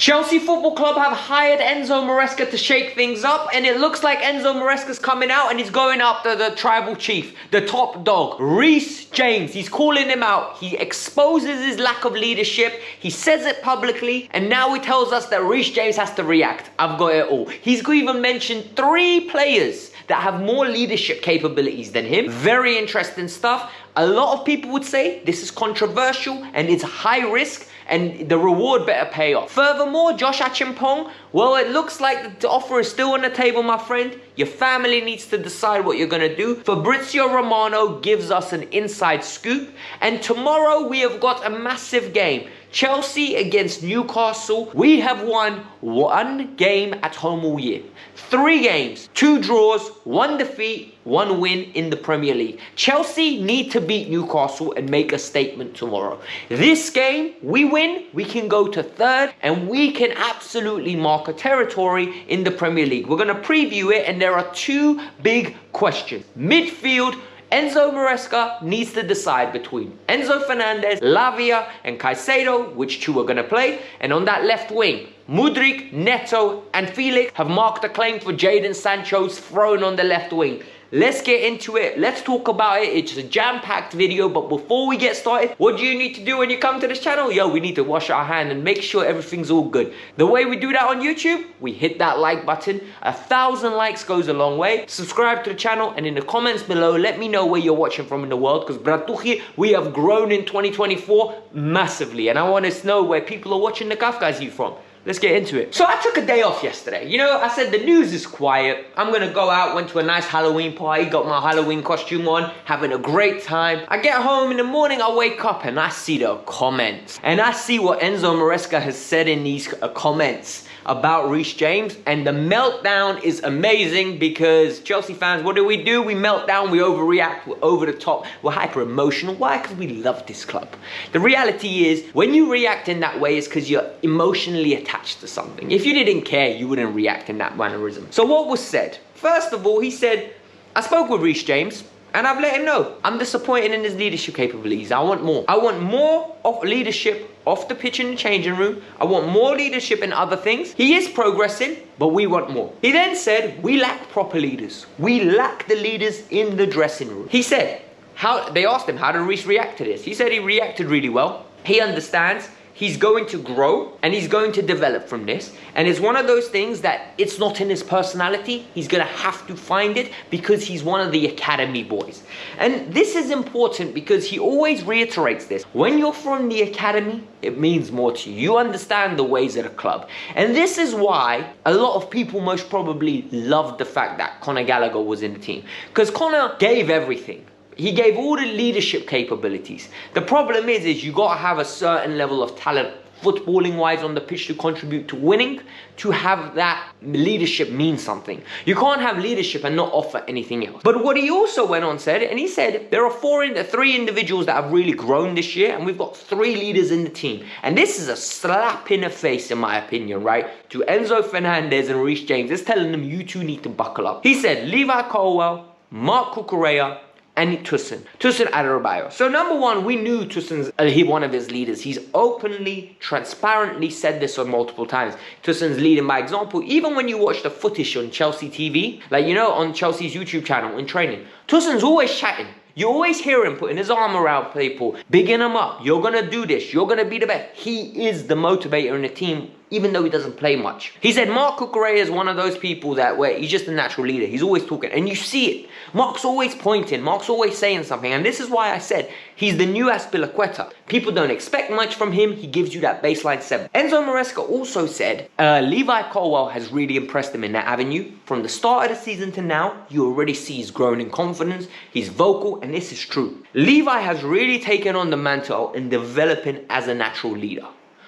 Chelsea Football Club have hired Enzo Maresca to shake things up, and it looks like Enzo Maresca's coming out and he's going after the tribal chief, the top dog, Reece James. He's calling him out. He exposes his lack of leadership. He says it publicly, and now he tells us that Reece James has to react. I've got it all. He's even mentioned 3 players that have more leadership capabilities than him. Very interesting stuff. A lot of people would say this is controversial and it's high risk, and the reward better pay off. Furthermore, Josh Acheampong, well, it looks like the offer is still on the table, my friend. Your family needs to decide what you're gonna do. Fabrizio Romano gives us an inside scoop, and tomorrow we have got a massive game. Chelsea against Newcastle. We have won 1 game at home all year. 3 games, 2 draws, 1 defeat, 1 win in the Premier League. Chelsea need to beat Newcastle and make a statement tomorrow. This game, we win, we can go to 3rd, and we can absolutely mark a territory in the Premier League. We're going to preview it, and there are 2 big questions. Midfield, Enzo Maresca needs to decide between Enzo Fernandez, Lavia, and Caicedo, which 2 are going to play. And on that left wing, Mudryk, Neto, and Felix have marked a claim for Jadon Sancho's throne on the left wing. Let's get into it. Let's talk about it. It's a jam-packed video, but before we get started, what do you need to do when you come to this channel? Yo, we need to wash our hand and make sure everything's all good. The way we do that on YouTube, we hit that like button. 1,000 likes goes a long way. Subscribe to the channel, and in the comments below, let me know where you're watching from in the world, because bratuchi, we have grown in 2024 massively, and I want to know where people are watching the Kavkas View from. Let's get into it. So I took a day off yesterday. You know, I said the news is quiet. I'm gonna go out, went to a nice Halloween party, got my Halloween costume on, having a great time. I get home in the morning, I wake up and I see the comments. And I see what Enzo Maresca has said in these comments about Reece James, and the meltdown is amazing because Chelsea fans, what do? We melt down, we overreact, we're over the top, we're hyper emotional. Why? Because we love this club. The reality is, when you react in that way, it's because you're emotionally attached to something. If you didn't care, you wouldn't react in that mannerism. So what was said? First of all, he said, I spoke with Reece James, and I've let him know, I'm disappointed in his leadership capabilities. I want more. I want more of leadership off the pitch in the changing room. I want more leadership in other things. He is progressing, but we want more. He then said, we lack proper leaders. We lack the leaders in the dressing room. He said, they asked him, how did Reece react to this? He said he reacted really well. He understands. He's going to grow and he's going to develop from this. And it's one of those things that it's not in his personality. He's going to have to find it because he's one of the academy boys. And this is important because he always reiterates this. When you're from the academy, it means more to you. You understand the ways of the club. And this is why a lot of people most probably loved the fact that Conor Gallagher was in the team. Because Conor gave everything. He gave all the leadership capabilities. The problem is you got to have a certain level of talent, footballing wise on the pitch, to contribute to winning, to have that leadership mean something. You can't have leadership and not offer anything else. But what he also went on said, and he said, there are 3 individuals that have really grown this year, and we've got 3 leaders in the team. And this is a slap in the face, in my opinion, right? To Enzo Fernandez and Reece James. It's telling them, you 2 need to buckle up. He said, Levi Colwill, Mark Cucurella, and Tosin Adarabioyo. So number 1, we knew Tosin's one of his leaders. He's openly, transparently said this on multiple times. Tosin's leading by example. Even when you watch the footage on Chelsea TV, like, you know, on Chelsea's YouTube channel in training, Tosin's always chatting. You always hear him putting his arm around people, bigging them up. You're going to do this. You're going to be the best. He is the motivator in the team, even though he doesn't play much. He said Mark Cucurella is one of those people that where he's just a natural leader. He's always talking, and you see it. Mark's always pointing. Mark's always saying something, and this is why I said he's the new Azpilicueta. People don't expect much from him. He gives you that baseline 7. Enzo Maresca also said Levi Colwill has really impressed him in that avenue. From the start of the season to now, you already see he's grown in confidence. He's vocal, and this is true. Levi has really taken on the mantle in developing as a natural leader.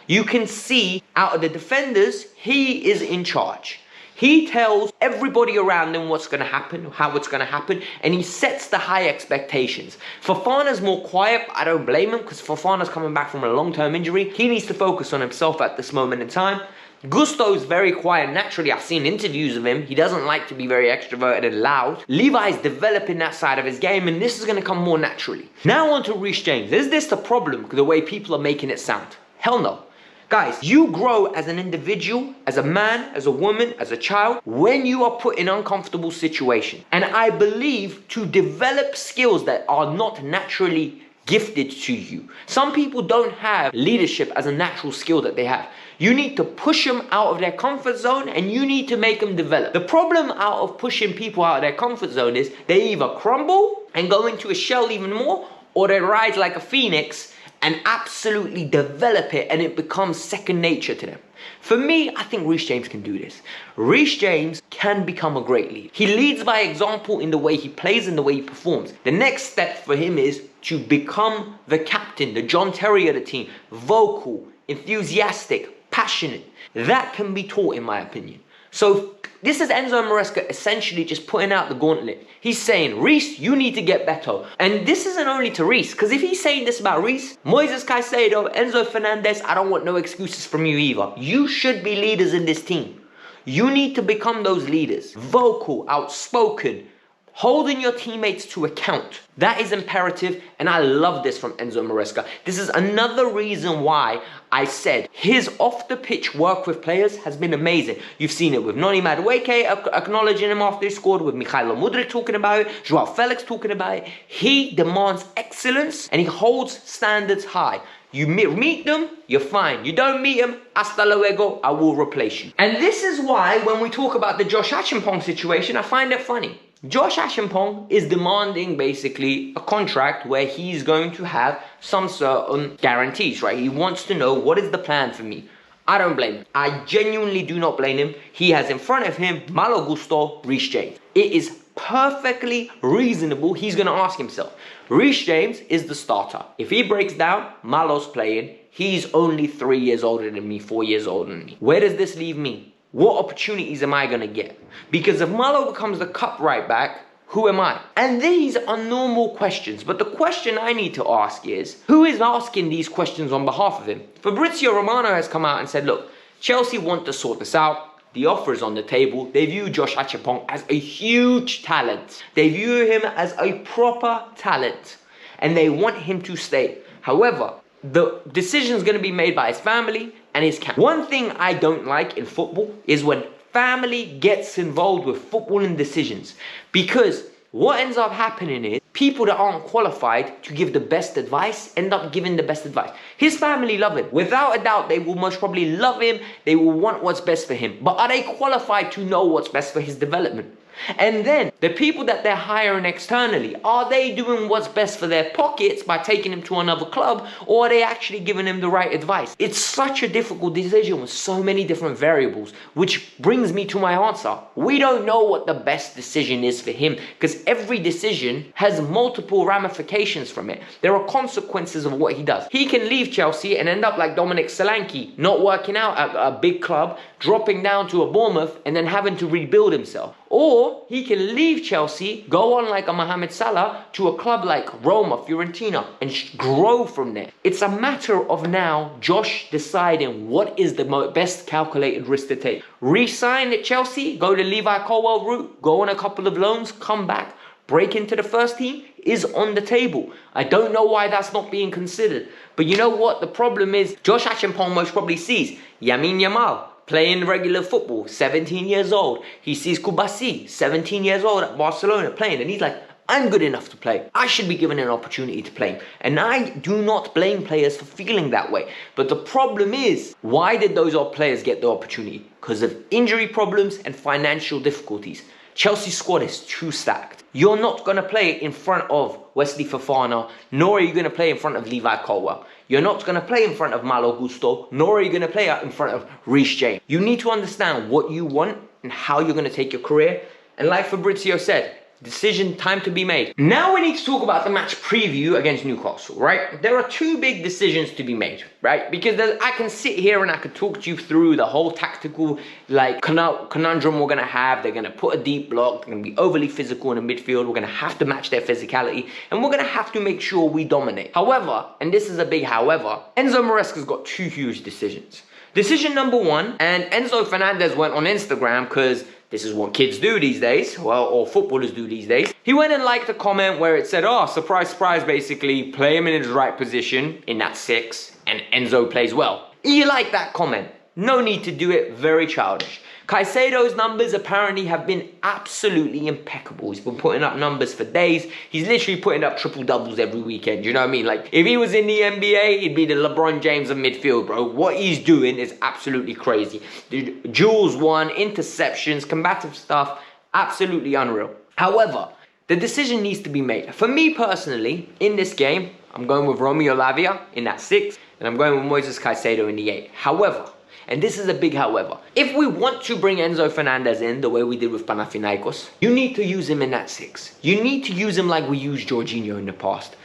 You can see out of the defenders, he is in charge. He tells everybody around him what's going to happen, how it's going to happen, and he sets the high expectations. Fofana's more quiet, but I don't blame him because Fofana's coming back from a long-term injury. He needs to focus on himself at this moment in time. Gusto's very quiet naturally. I've seen interviews of him. He doesn't like to be very extroverted and loud. Levi's developing that side of his game, and this is going to come more naturally. Now on to Reece James. Is this the problem, the way people are making it sound? Hell no. Guys, you grow as an individual, as a man, as a woman, as a child, when you are put in uncomfortable situations. And I believe to develop skills that are not naturally gifted to you. Some people don't have leadership as a natural skill that they have. You need to push them out of their comfort zone and you need to make them develop. The problem out of pushing people out of their comfort zone is they either crumble and go into a shell even more, or they rise like a phoenix and absolutely develop it and it becomes second nature to them. For me, I think Reece James can do this. Reece James can become a great leader. He leads by example in the way he plays and the way he performs. The next step for him is to become the captain, the John Terry of the team. Vocal, enthusiastic, passionate. That can be taught in my opinion. So this is Enzo Maresca essentially just putting out the gauntlet. He's saying, Reece, you need to get better. And this isn't only to Reece, because if he's saying this about Reece, Moises Caicedo, Enzo Fernandez, I don't want no excuses from you either. You should be leaders in this team. You need to become those leaders. Vocal, outspoken, holding your teammates to account. That is imperative, and I love this from Enzo Maresca. This is another reason why I said his off-the-pitch work with players has been amazing. You've seen it with Noni Madueke acknowledging him after he scored, with Mykhailo Mudryk talking about it, Joao Felix talking about it. He demands excellence, and he holds standards high. You meet them, you're fine. You don't meet them, hasta luego, I will replace you. And this is why when we talk about the Josh Acheampong situation, I find it funny. Josh Acheampong is demanding basically a contract where he's going to have some certain guarantees, right? He wants to know, what is the plan for me? I don't blame him. I genuinely do not blame him. He has in front of him Malo Gusto, Reece James. It is perfectly reasonable. He's going to ask himself, Reece James is the starter. If he breaks down, Malo's playing. He's only 3 years older than me, 4 years older than me. Where does this leave me? What opportunities am I going to get? Because if Malo becomes the cup right back, who am I? And these are normal questions. But the question I need to ask is, who is asking these questions on behalf of him? Fabrizio Romano has come out and said, look, Chelsea want to sort this out. The offer is on the table. They view Josh Acheampong as a huge talent. They view him as a proper talent. And they want him to stay. However, the decision is going to be made by his family and his camp. One thing I don't like in football is when family gets involved with footballing decisions, because what ends up happening is people that aren't qualified to give the best advice end up giving the best advice. His family love him. Without a doubt, they will most probably love him. They will want what's best for him. But are they qualified to know what's best for his development? And then the people that they're hiring externally, are they doing what's best for their pockets by taking him to another club, or are they actually giving him the right advice? It's such a difficult decision with so many different variables, which brings me to my answer. We don't know what the best decision is for him, because every decision has multiple ramifications from it. There are consequences of what he does. He can leave Chelsea and end up like Dominic Solanke, not working out at a big club, dropping down to a Bournemouth and then having to rebuild himself. Or he can leave Chelsea, go on like a Mohamed Salah to a club like Roma, Fiorentina, and grow from there. It's a matter of now Josh deciding what is the best calculated risk to take. Resign at Chelsea, go the Levi Colwill route, go on a couple of loans, come back, break into the first team is on the table. I don't know why that's not being considered. But you know what? The problem is Josh Acheampong most probably sees Lamine Yamal playing regular football, 17 years old. He sees Kubasi, 17 years old at Barcelona playing, and he's like, I'm good enough to play. I should be given an opportunity to play. And I do not blame players for feeling that way. But the problem is, why did those players get the opportunity? Because of injury problems and financial difficulties. Chelsea's squad is too stacked. You're not going to play in front of Wesley Fofana, nor are you going to play in front of Levi Colwill. You're not going to play in front of Malo Gusto, nor are you going to play in front of Reece James. You need to understand what you want and how you're going to take your career. And like Fabrizio said, decision time to be made. Now we need to talk about the match preview against Newcastle, right? There are two big decisions to be made, right? Because I can sit here and I could talk to you through the whole tactical conundrum we're going to have. They're going to put a deep block. They're going to be overly physical in the midfield. We're going to have to match their physicality. And we're going to have to make sure we dominate. However, and this is a big however, Enzo Maresca's got two huge decisions. Decision number one, and Enzo Fernandez went on Instagram because this is what kids do these days, well, or footballers do these days. He went and liked a comment where it said, oh, surprise, surprise, basically, play him in his right position in that 6, and Enzo plays well. You like that comment? No need to do it, very childish. Caicedo's numbers apparently have been absolutely impeccable. He's been putting up numbers for days. He's literally putting up triple doubles every weekend. You know what I mean? Like, if he was in the NBA, he'd be the LeBron James of midfield, bro. What he's doing is absolutely crazy. Dude, duels won, interceptions, combative stuff, absolutely unreal. However, the decision needs to be made. For me personally, in this game, I'm going with Romeo Lavia in that 6, and I'm going with Moises Caicedo in the 8. However, and this is a big however, if we want to bring Enzo Fernandez in the way we did with Panathinaikos, you need to use him in that 6. You need to use him like we used Jorginho in the past.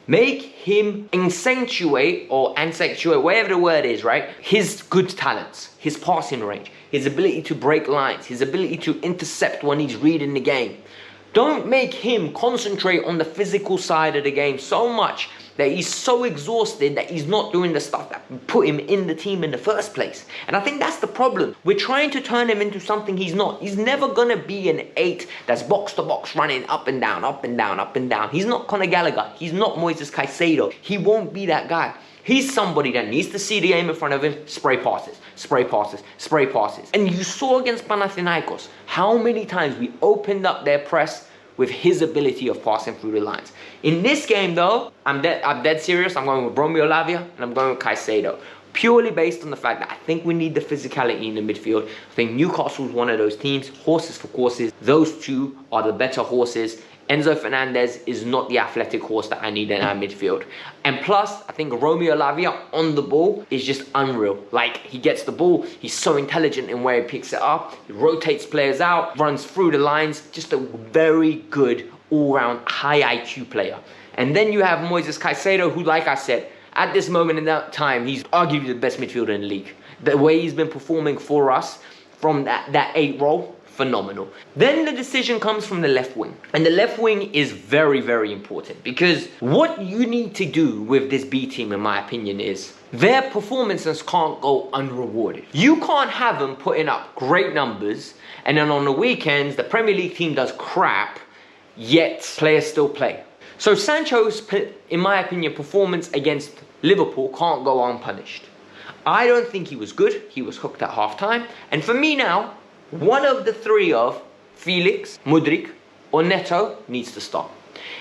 Make him accentuate, whatever the word is, right? His good talents, his passing range, his ability to break lines, his ability to intercept when he's reading the game. Don't make him concentrate on the physical side of the game so much that he's so exhausted that he's not doing the stuff that put him in the team in the first place. And I think that's the problem. We're trying to turn him into something he's not. He's never going to be an 8 that's box to box running up and down, up and down, up and down. He's not Conor Gallagher. He's not Moises Caicedo. He won't be that guy. He's somebody that needs to see the game in front of him, spray passes, spray passes, spray passes. And you saw against Panathinaikos how many times we opened up their press with his ability of passing through the lines. In this game though, I'm dead serious. I'm going with Romeo Lavia and I'm going with Caicedo. Purely based on the fact that I think we need the physicality in the midfield. I think Newcastle's one of those teams, horses for courses. Those two are the better horses. Enzo Fernandez is not the athletic horse that I need in our midfield. And plus, I think Romeo Lavia on the ball is just unreal. Like, he gets the ball, he's so intelligent in where he picks it up, he rotates players out, runs through the lines, just a very good all-round high IQ player. And then you have Moises Caicedo, who, like I said, at this moment in that time, he's arguably the best midfielder in the league. The way he's been performing for us from that 8 role, phenomenal. Then the decision comes from the left wing. And the left wing is very, very important because what you need to do with this B team, in my opinion, is their performances can't go unrewarded. You can't have them putting up great numbers and then on the weekends, the Premier League team does crap, yet players still play. So Sancho's, in my opinion, performance against Liverpool can't go unpunished. I don't think he was good. He was hooked at half-time. And for me now, one of the 3 of Felix, Mudryk, or Neto needs to start.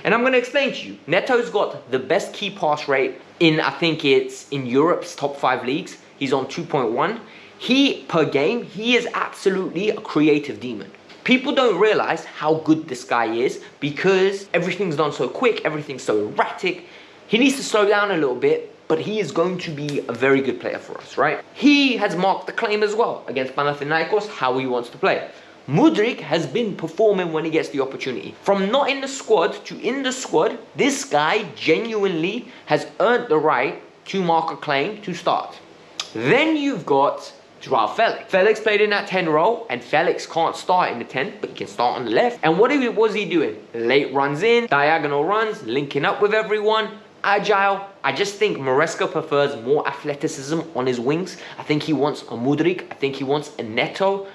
And I'm going to explain to you. Neto's got the best key pass rate in, I think it's in Europe's top 5 leagues. He's on 2.1. Per game, he is absolutely a creative demon. People don't realize how good this guy is because everything's done so quick, everything's so erratic. He needs to slow down a little bit, but he is going to be a very good player for us, right? He has marked the claim as well against Panathinaikos, how he wants to play. Mudryk has been performing when he gets the opportunity. From not in the squad to in the squad, this guy genuinely has earned the right to mark a claim to start. Then you've got Joao Felix. Felix played in that 10 role, and Felix can't start in the 10, but he can start on the left. And what was he doing? Late runs in, diagonal runs, linking up with everyone, agile. I just think Maresca prefers more athleticism on his wings. I think he wants a Mudryk. I think he wants a Neto.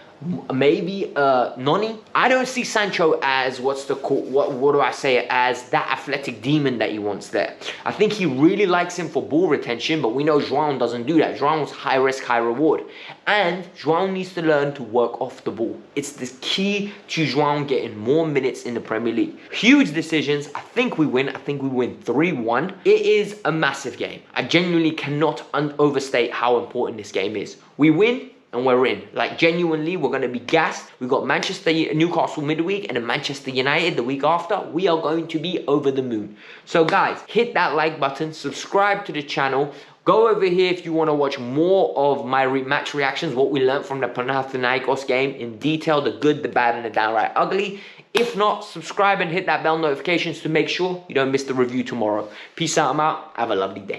Maybe Noni. I don't see Sancho as what do I say, as that athletic demon that he wants there. I think he really likes him for ball retention, but we know João doesn't do that. João's high risk, high reward. And João needs to learn to work off the ball. It's the key to João getting more minutes in the Premier League. Huge decisions. I think we win. I think we win 3-1. It is a massive game. I genuinely cannot overstate how important this game is. We win, and we're in. Like, genuinely, we're going to be gassed. We've got Newcastle midweek and then Manchester United the week after. We are going to be over the moon. So guys, hit that like button, subscribe to the channel. Go over here if you want to watch more of my match reactions, what we learned from the Panathinaikos game in detail, the good, the bad, and the downright ugly. If not, subscribe and hit that bell notifications to make sure you don't miss the review tomorrow. Peace out, I'm out. Have a lovely day.